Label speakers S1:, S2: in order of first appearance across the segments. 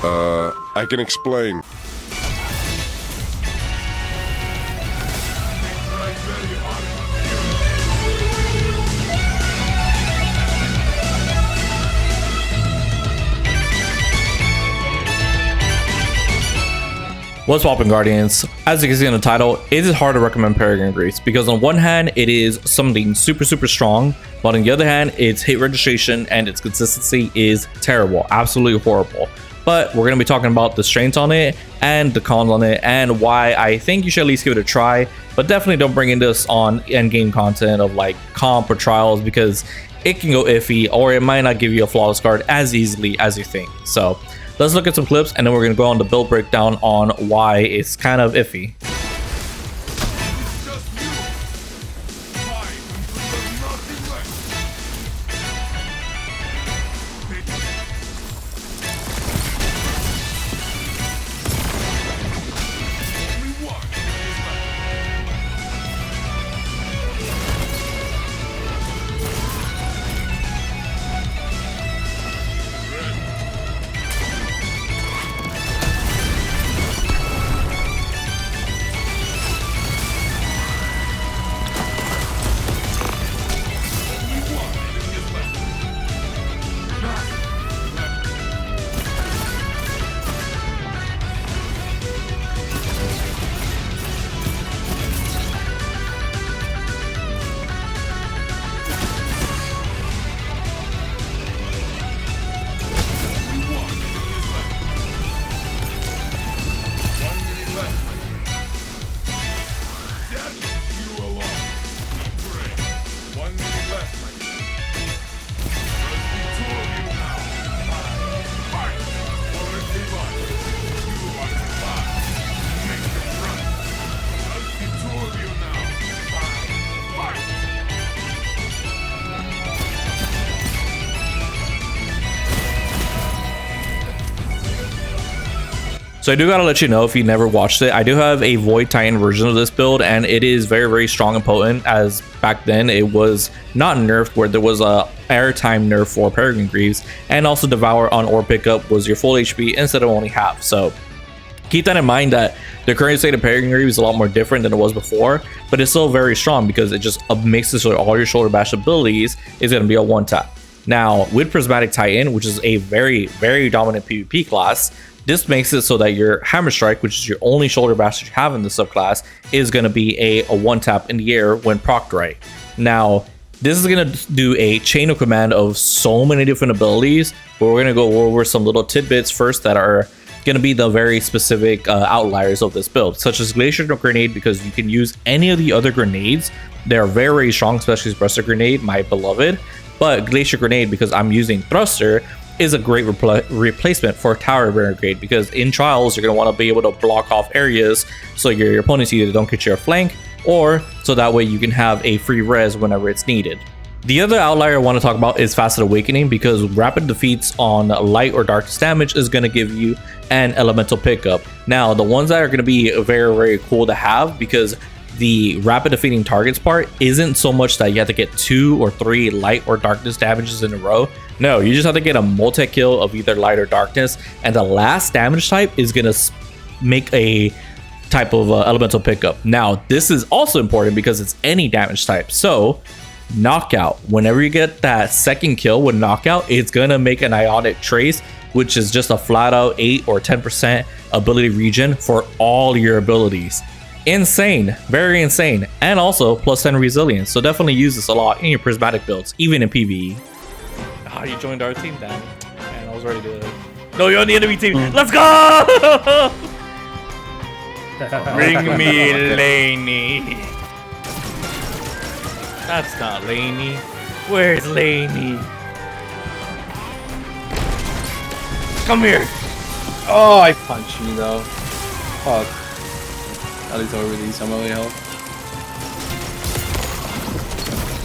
S1: I can explain.
S2: What's poppin', Guardians? As you can see in the title, it is hard to recommend Peregrine Greaves because on one hand it is something super strong, but on the other hand its hit registration and its consistency is terrible, absolutely horrible. But we're going to be talking about the strengths on it and the cons on it and why I think you should at least give it a try, but definitely don't bring in this on end game content of like comp or trials because it can go iffy or it might not give you a flawless card as easily as you think. So let's look at some clips and then we're going to go on the build breakdown on why it's kind of iffy. So I do gotta let you know if you never watched it, I do have a Void Titan version of this build and it is very strong and potent, as back then it was not nerfed where there was a airtime nerf for Peregrine Greaves, and also Devour on Orb Pickup was your full HP instead of only half. So keep that in mind that the current state of Peregrine Greaves is a lot more different than it was before, but it's still very strong because it just mixes with all your shoulder bash abilities is going to be a one tap. Now with Prismatic Titan, which is a very dominant PvP class, this makes it so that your Hammer Strike, which is your only shoulder bash that you have in the subclass, is going to be a one tap in the air when procced right. Now this is going to do a chain of command of so many different abilities, but we're going to go over some little tidbits first that are going to be the very specific outliers of this build, such as Glacier Grenade, because you can use any of the other grenades. They're very strong, especially Thruster Grenade, my beloved. But Glacier Grenade, because I'm using Thruster, is a great replacement for Tower Renegade, because in trials you're going to want to be able to block off areas so your opponents either don't get your flank, or so that way you can have a free res whenever it's needed. The other outlier I want to talk about is Facet Awakening, because rapid defeats on light or darkness damage is going to give you an elemental pickup. Now the ones that are going to be very cool to have, because the rapid defeating targets part isn't so much that you have to get 2 or 3 light or darkness damages in a row. No, you just have to get a multi-kill of either light or darkness, and the last damage type is going to make a type of elemental pickup. Now this is also important because it's any damage type. So Knockout, whenever you get that second kill with Knockout, it's going to make an Ionic Trace, which is just a flat out 8 or 10% ability regen for all your abilities. Insane, very insane, and also plus 10 resilience. So definitely use this a lot in your prismatic builds, even in PvE. Ah, you joined our team, Dan. Man, I was ready to. No, you're on the enemy team. Let's go! Bring me Lainie. That's not Lainie. Where's Lainie? Come here.
S3: Oh, I punched you though. Fuck. At least I'll release some of the health.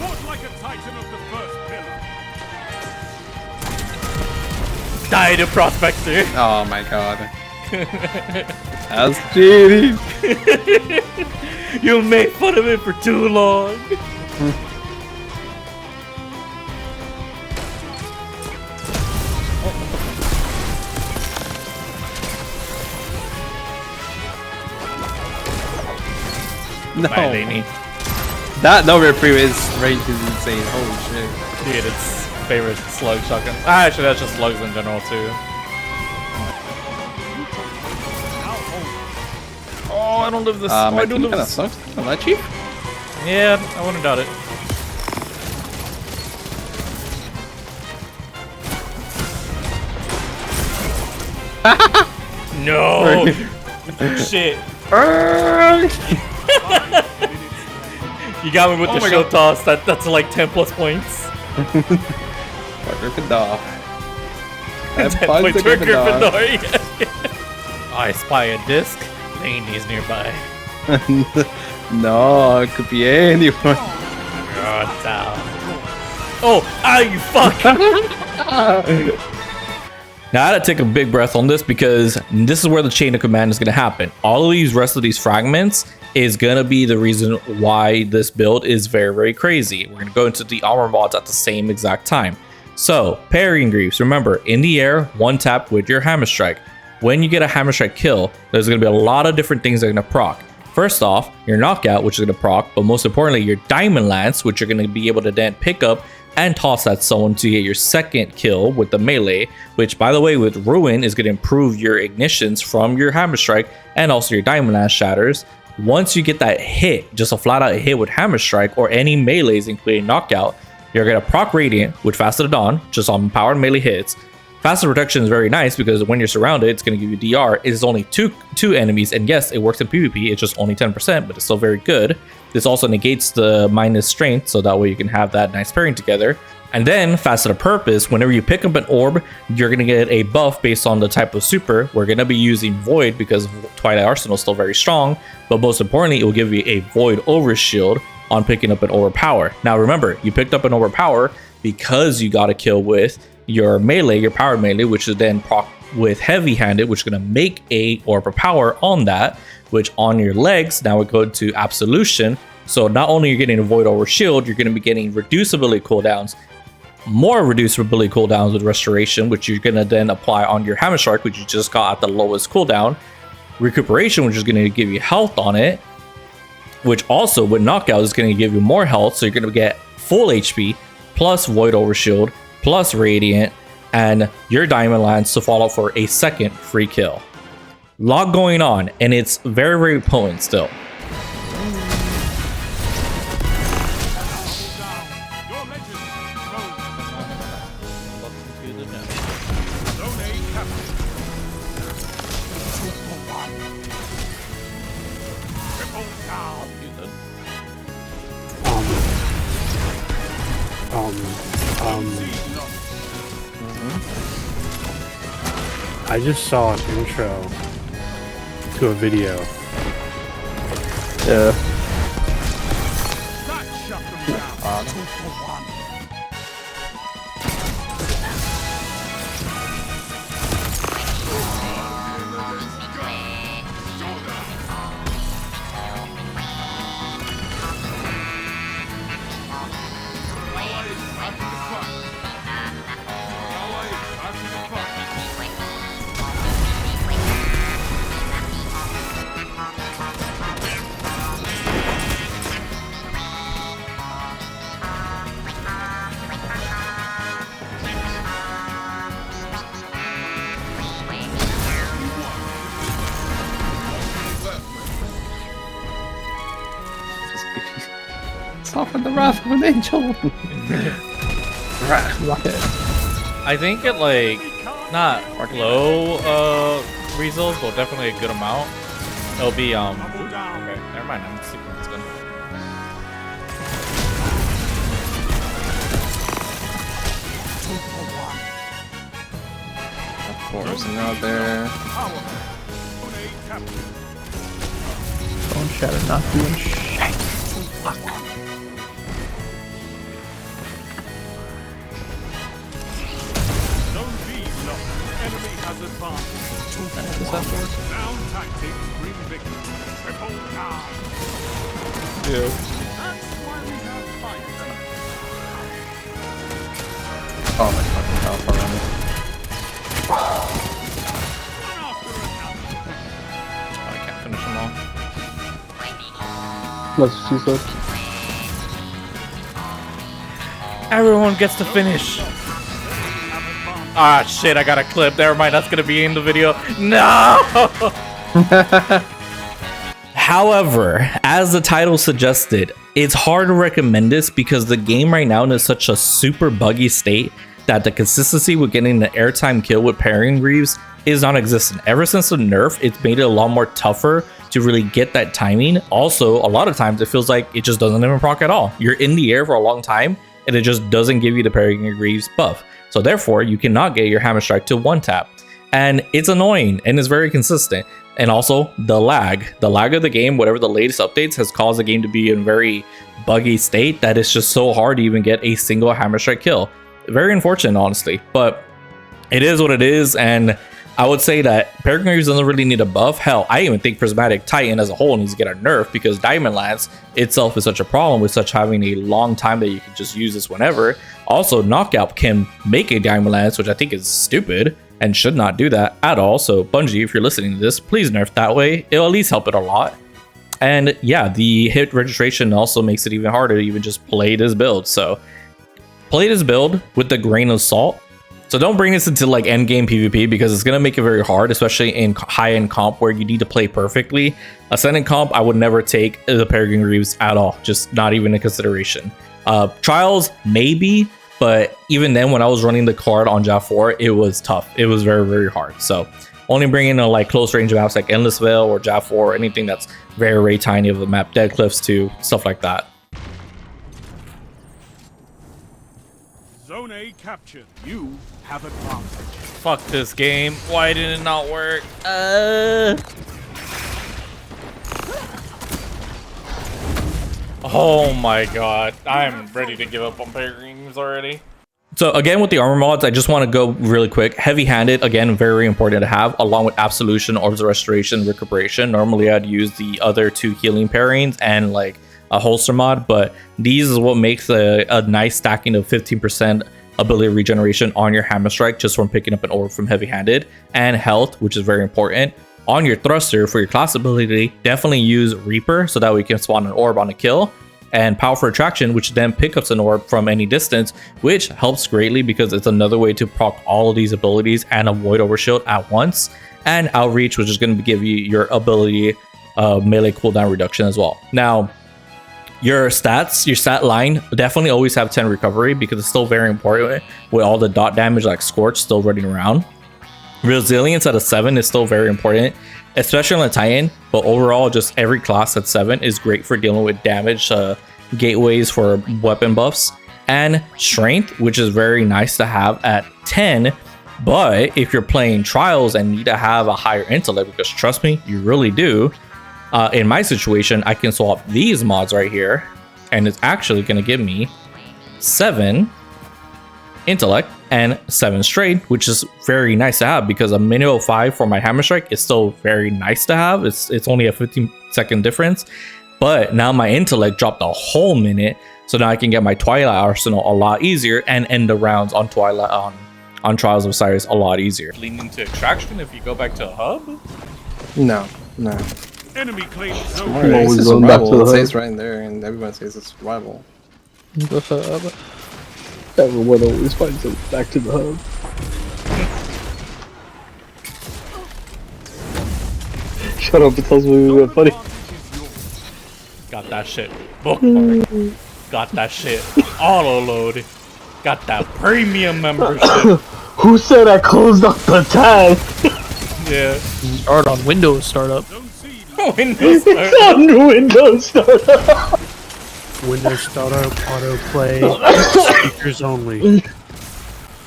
S4: Fought like a titan of the first pillar.
S2: Die to Prospector.
S3: Oh my god. That's cheating.
S2: You made fun of it for too long. Bye, Lainie.
S3: That no reprieve is range is insane. Holy shit.
S2: Dude, it's favorite slug shotgun. Ah, actually, that's just slugs in general too. Oh, I don't live this.
S3: My
S2: I do
S3: team
S2: live
S3: kinda
S2: this.
S3: sucks. Not that cheap.
S2: Yeah, I wouldn't doubt it. No! Shit. You got me with the shield toss. That's like 10 plus points.
S3: Gryffindor.
S2: 10 points for Gryffindor. I spy a disc. Lainie's nearby.
S3: No, it could be anyone.
S2: Oh, you fuck! Now I had to take a big breath on this because this is where the chain of command is going to happen. All of these rest of these fragments is going to be the reason why this build is very, very crazy. We're going to go into the armor mods at the same exact time. So, Peregrine Greaves, remember, in the air, one tap with your hammer strike. When you get a hammer strike kill, there's going to be a lot of different things that are going to proc. First off, your knockout, which is going to proc, but most importantly, your diamond lance, which you're going to be able to then pick up and toss at someone to get your second kill with the melee, which by the way with Ruin is going to improve your ignitions from your hammer strike and also your diamond lance shatters. Once you get that hit, just a flat out hit with hammer strike or any melees including knockout, you're going to proc Radiant with Fast of the Dawn just on powered melee hits. Faster protection is very nice because when you're surrounded, it's going to give you DR. It is only two enemies, and yes, it works in PvP. It's just only 10%, but it's still very good. This also negates the minus strength, so that way you can have that nice pairing together. And then, Fast of the Purpose, whenever you pick up an orb, you're going to get a buff based on the type of super. We're going to be using Void because Twilight Arsenal is still very strong, but most importantly, it will give you a Void Overshield on picking up an Overpower. Now remember, you picked up an Overpower because you got a kill with your melee, your power melee, which is then proc with heavy-handed, which is going to make a Overpower on that, which on your legs, now we go to Absolution. So not only are you getting a Void over Shield, you're going to be getting reducibility cooldowns, more reducibility cooldowns with Restoration, which you're going to then apply on your Hammer Strike, which you just got at the lowest cooldown, Recuperation, which is going to give you health on it, which also with Knockout is going to give you more health, so you're going to get full HP, plus Void over Shield, plus Radiant, and your Diamond Lance to follow for a second free kill. Lot going on, and it's very, very potent still.
S5: I just saw an intro to a video.
S3: Yeah.
S4: That shut them down.
S3: Soften the wrath of an angel. Rocket.
S2: I think it like not low results, but definitely a good amount. It'll be okay, never mind, I'm sleeping this gun.
S3: Of course, and out there.
S6: Bone Shatter not doing shit.
S4: Zone B locked. Enemy has advanced. Down tactics bring victory. Triple down.
S2: Yeah.
S4: That's why we have fights.
S3: Oh my fucking health already.
S2: Oh, I can't finish them all.
S3: That's what she said.
S2: Everyone gets to finish. Ah, shit, I got a clip. Never mind, that's gonna be in the video. No! However, as the title suggested, it's hard to recommend this because the game right now is in such a super buggy state that the consistency with getting the airtime kill with Peregrine Greaves is non-existent. Ever since the nerf, it's made it a lot more tougher to really get that timing. Also, a lot of times it feels like it just doesn't even proc at all. You're in the air for a long time and it just doesn't give you the Peregrine Greaves buff. So therefore, you cannot get your Hammer Strike to one tap. And it's annoying and it's very consistent. And also the lag of the game, whatever the latest updates, has caused the game to be in a very buggy state that it's just so hard to even get a single Hammer Strike kill. Very unfortunate, honestly, but it is what it is. And I would say that Peregrine Greaves doesn't really need a buff. Hell, I even think Prismatic Titan as a whole needs to get a nerf because Diamond Lance itself is such a problem with such having a long time that you can just use this whenever. Also, Knockout can make a Diamond Lance, which I think is stupid and should not do that at all. So Bungie, if you're listening to this, please nerf that way. It'll at least help it a lot. And yeah, the hit registration also makes it even harder to even just play this build. So play this build with a grain of salt. So don't bring this into like end game PvP because it's going to make it very hard, especially in high-end comp where you need to play perfectly. Ascendant comp, I would never take the Peregrine Greaves at all, just not even a consideration. Trials, maybe, but even then when I was running the card on JAV4, it was tough. It was very, very hard. So only bring in a like close range maps like Endless Veil or JAV4 or anything that's very, very tiny of a map, Dead Cliffs too, stuff like that.
S4: Zone A captured. You have advantage.
S2: Fuck this game. Why did it not work? Oh my god. I'm ready to give up on Peregrines already. So again, with the armor mods, I just want to go really quick. Heavy-handed, again, very important to have, along with Absolution, Orbs of Restoration, Recuperation. Normally, I'd use the other two healing pairings and like a holster mod, but these is what makes a nice stacking of 15% ability regeneration on your Hammer Strike just from picking up an orb from heavy-handed, and health, which is very important. On your thruster for your class ability, definitely use Reaper so that we can spawn an orb on a kill, and Powerful Attraction, which then picks up an orb from any distance, which helps greatly because it's another way to proc all of these abilities and avoid overshield at once, and Outreach, which is going to give you your ability melee cooldown reduction as well. Now, your stats, your stat line, definitely always have 10 recovery because it's still very important with all the dot damage like Scorch still running around. Resilience at a 7 is still very important, especially on the Titan, but overall just every class at 7 is great for dealing with damage gateways for weapon buffs. And Strength, which is very nice to have at 10, but if you're playing Trials and need to have a higher intellect, because trust me, you really do, in my situation, I can swap these mods right here, and it's actually going to give me 7 intellect and 7 strength, which is very nice to have because a minute 05 for my Hammer Strike is still very nice to have. It's only a 15-second difference, but now my intellect dropped a whole minute, so now I can get my Twilight Arsenal a lot easier and end the rounds on Twilight on Trials of Osiris a lot easier. Leaning to Extraction if you go back to a hub?
S3: No.
S4: Enemy claims
S3: I'm
S4: zone.
S3: always going back to the hub. It says right in there, and everyone says it's survival.
S6: The hub.
S3: Everyone always finds it back to the hub. Shut up, it tells me we got funny.
S2: Got that shit bookmark. Got that shit auto load. Got that premium membership.
S3: Who said I closed up the tab?
S2: Yeah.
S6: Start on Windows startup.
S2: Windows.
S3: On Windows startup.
S5: Windows startup, autoplay, speakers only.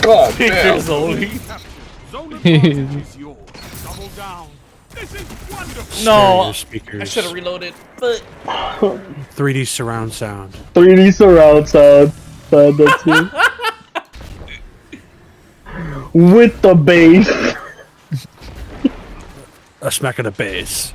S3: God
S2: Pictures only.
S4: Zone advantage is yours. Double down. This is wonderful.
S2: No,
S5: Speakers.
S2: I should have reloaded. But
S5: 3D surround sound.
S3: 3D surround sound. That's it. With the bass.
S5: A smack of the bass.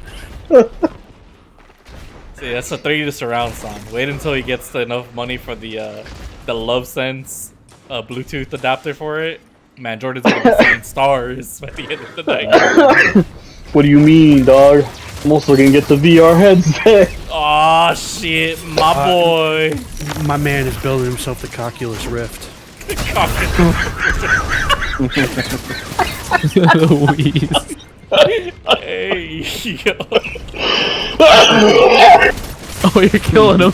S2: see, that's a 3D surround sound. Wait until he gets to enough money for the Love Sense Bluetooth adapter for it. Man, Jordan's gonna be seeing stars by the end of the night.
S3: What do you mean, dog? I'm also gonna get the VR headset.
S2: Oh, Ah, shit, my boy.
S5: My man is building himself the Cocculus Rift.
S6: Louise.
S2: Hey, yo.
S6: Oh, you're killing him.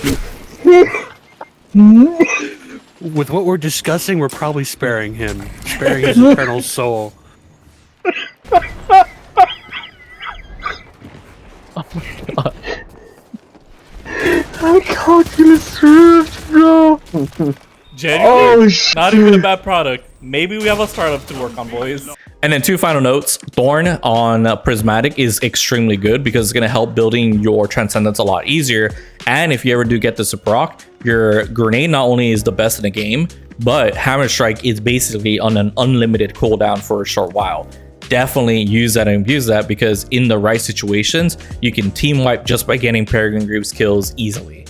S5: With what we're discussing, we're probably sparing him. Sparing his eternal soul.
S6: Oh my god.
S2: Genuinely, not even a bad product. Maybe we have a startup to work on, boys. And then 2 final notes. Thorn on Prismatic is extremely good because it's going to help building your Transcendence a lot easier. And if you ever do get this to proc, your grenade not only is the best in the game, but Hammer Strike is basically on an unlimited cooldown for a short while. Definitely use that and abuse that, because in the right situations, you can team wipe just by getting Peregrine Greaves kills easily.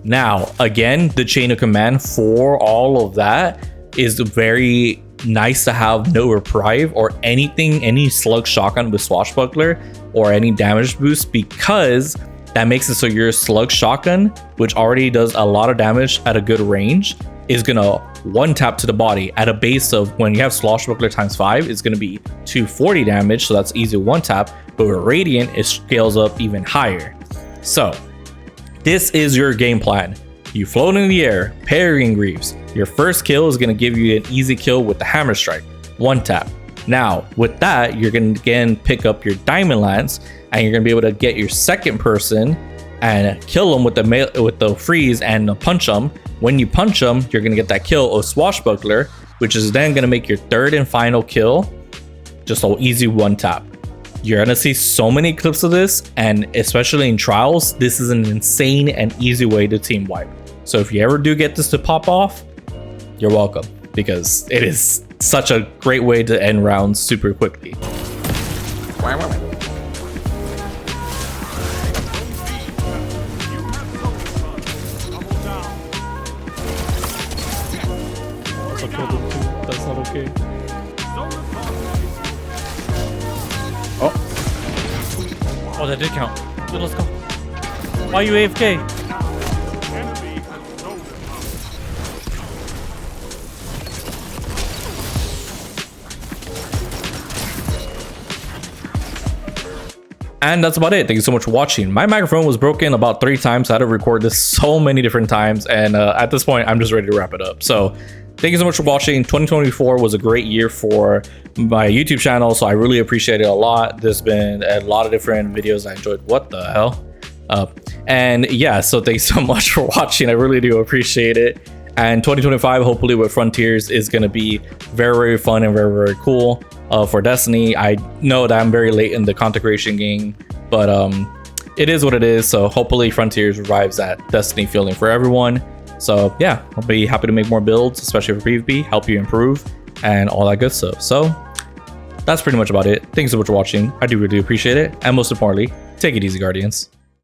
S2: Now, again, the chain of command for all of that is very nice to have no reprieve or anything, any slug shotgun with swashbuckler or any damage boost, because that makes it so your slug shotgun, which already does a lot of damage at a good range, is gonna one tap to the body at a base of, when you have swashbuckler times 5, it's gonna be 240 damage, so that's easy one tap. But with Radiant, it scales up even higher. So this is your game plan. You float in the air, Peregrine Greaves. Your first kill is going to give you an easy kill with the Hammer Strike, one tap. Now, with that, you're going to again pick up your Diamond Lance, and you're going to be able to get your second person and kill them with the freeze and punch them. When you punch them, you're going to get that kill of Swashbuckler, which is then going to make your third and final kill just an easy one tap. You're gonna see so many clips of this, and especially in trials, this is an insane and easy way to team wipe. So if you ever do get this to pop off, you're welcome, because it is such a great way to end rounds super quickly.
S6: That's not okay.
S2: Oh, that did count. Let's go. Why are you AFK?
S4: Enemy has no power.
S2: And that's about it. Thank you so much for watching. My microphone was broken about 3 times. I had to record this so many different times, and at this point, I'm just ready to wrap it up. So thank you so much for watching. 2024 was a great year for my YouTube channel, so I really appreciate it a lot. There's been a lot of different videos I enjoyed. What the hell? And yeah, so thanks so much for watching. I really do appreciate it. And 2025, hopefully with Frontiers, is going to be very, very fun and very, very cool for Destiny. I know that I'm very late in the content creation game, but it is what it is. So hopefully Frontiers revives that Destiny feeling for everyone. So yeah, I'll be happy to make more builds, especially for PvP, help you improve and all that good stuff. So that's pretty much about it. Thanks so much for watching. I do really appreciate it. And most importantly, take it easy, Guardians.